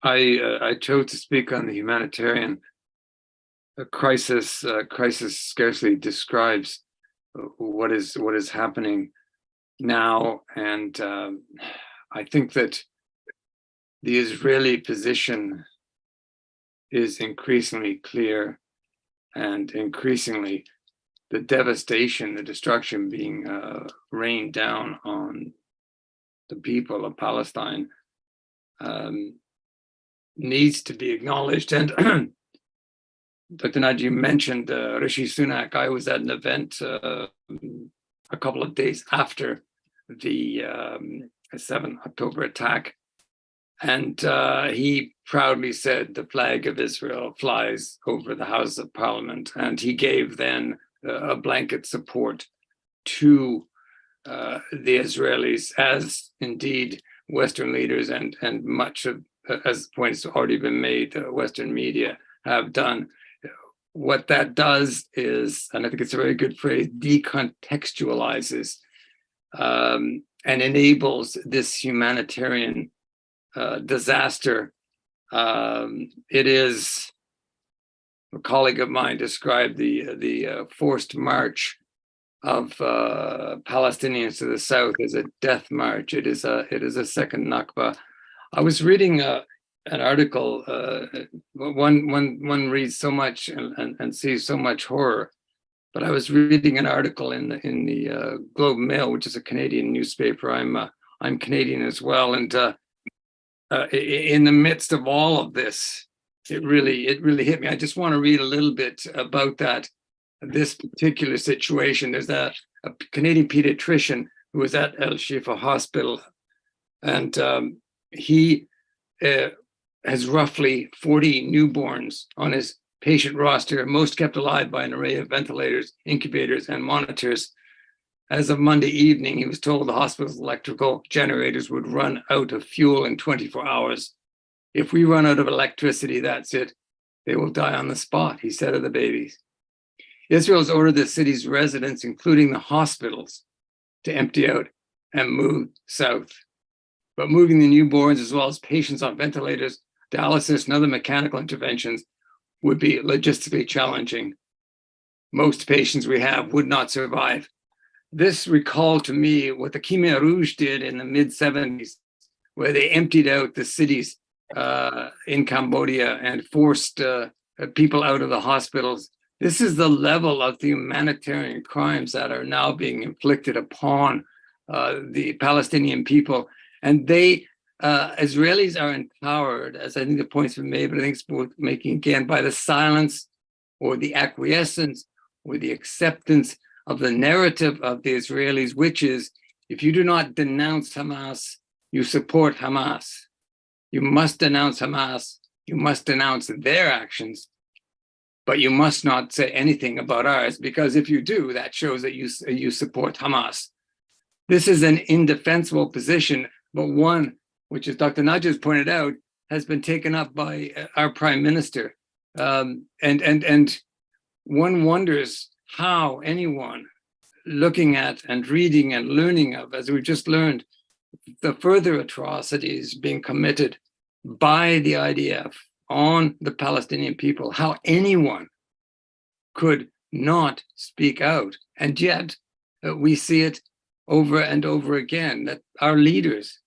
I chose to speak on the humanitarian crisis. Crisis scarcely describes what is happening now, and I think that the Israeli position is increasingly clear, and increasingly the devastation, the destruction being rained down on the people of Palestine needs to be acknowledged. And Dr. Naji mentioned Rishi Sunak. I was at an event a couple of days after the 7th October attack, and he proudly said the flag of Israel flies over the House of Parliament, and he gave then a blanket support to the Israelis, as indeed Western leaders and much of, as points already been made, Western media have done. What that does is, and I think it's a very good phrase, decontextualizes and enables this humanitarian disaster. It is, a colleague of mine described the forced march of Palestinians to the south as a death march. It is a second Nakba. I was reading an article. One reads so much and sees so much horror, but I was reading an article in the Globe Mail, which is a Canadian newspaper. I'm Canadian as well, and in the midst of all of this, it really hit me. I just want to read a little bit about this particular situation. There's a Canadian pediatrician who was at El Shifa Hospital, and he has roughly 40 newborns on his patient roster, most kept alive by an array of ventilators, incubators, and monitors. As of Monday evening, he was told the hospital's electrical generators would run out of fuel in 24 hours. If we run out of electricity, that's it. They will die on the spot, he said of the babies. Israel has ordered the city's residents, including the hospitals, to empty out and move south. But moving the newborns, as well as patients on ventilators, dialysis, and other mechanical interventions would be logistically challenging. Most patients we have would not survive. This recalled to me what the Khmer Rouge did in the mid-70s, where they emptied out the cities in Cambodia and forced people out of the hospitals. This is the level of the humanitarian crimes that are now being inflicted upon the Palestinian people. And they, Israelis are empowered, as I think the point's been made, but I think it's worth making again, by the silence or the acquiescence or the acceptance of the narrative of the Israelis, which is, if you do not denounce Hamas, you support Hamas. You must denounce Hamas. You must denounce their actions, but you must not say anything about ours, because if you do, that shows that you support Hamas. This is an indefensible position, but one which, as Dr. Naji has pointed out, has been taken up by our prime minister. And one wonders how anyone looking at and reading and learning of, as we've just learned, the further atrocities being committed by the IDF on the Palestinian people, how anyone could not speak out. And yet we see it over and over again, that our leaders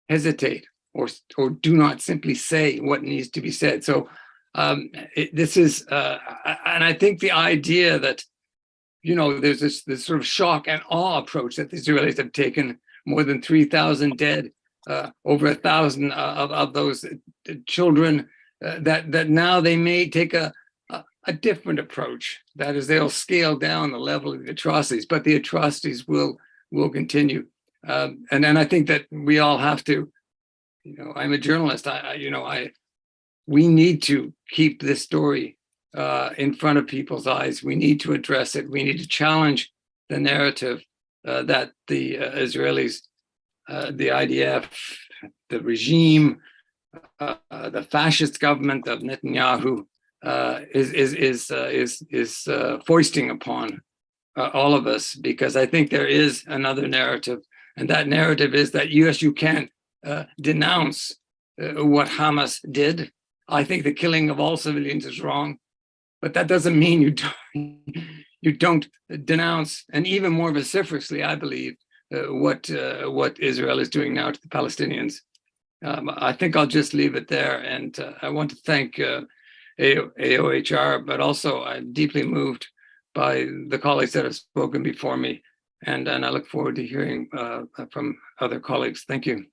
hesitate or do not simply say what needs to be said. So this is, and I think the idea that, you know, there's this sort of shock and awe approach that the Israelis have taken, more than 3,000 dead, over 1,000 of those children, that now they may take a different approach. That is, they'll scale down the level of the atrocities, but the atrocities will continue. And then I think that we all have to, you know, I'm a journalist. We need to keep this story in front of people's eyes. We need to address it. We need to challenge the narrative that the Israelis, the IDF, the regime, the fascist government of Netanyahu is foisting upon all of us, because I think there is another narrative, and that narrative is that yes, you can denounce what Hamas did. I think the killing of all civilians is wrong, but that doesn't mean you don't denounce, and even more vociferously, I believe, what Israel is doing now to the Palestinians. I think I'll just leave it there, and I want to thank AOHR, but also I'm deeply moved by the colleagues that have spoken before me, and I look forward to hearing from other colleagues. Thank you.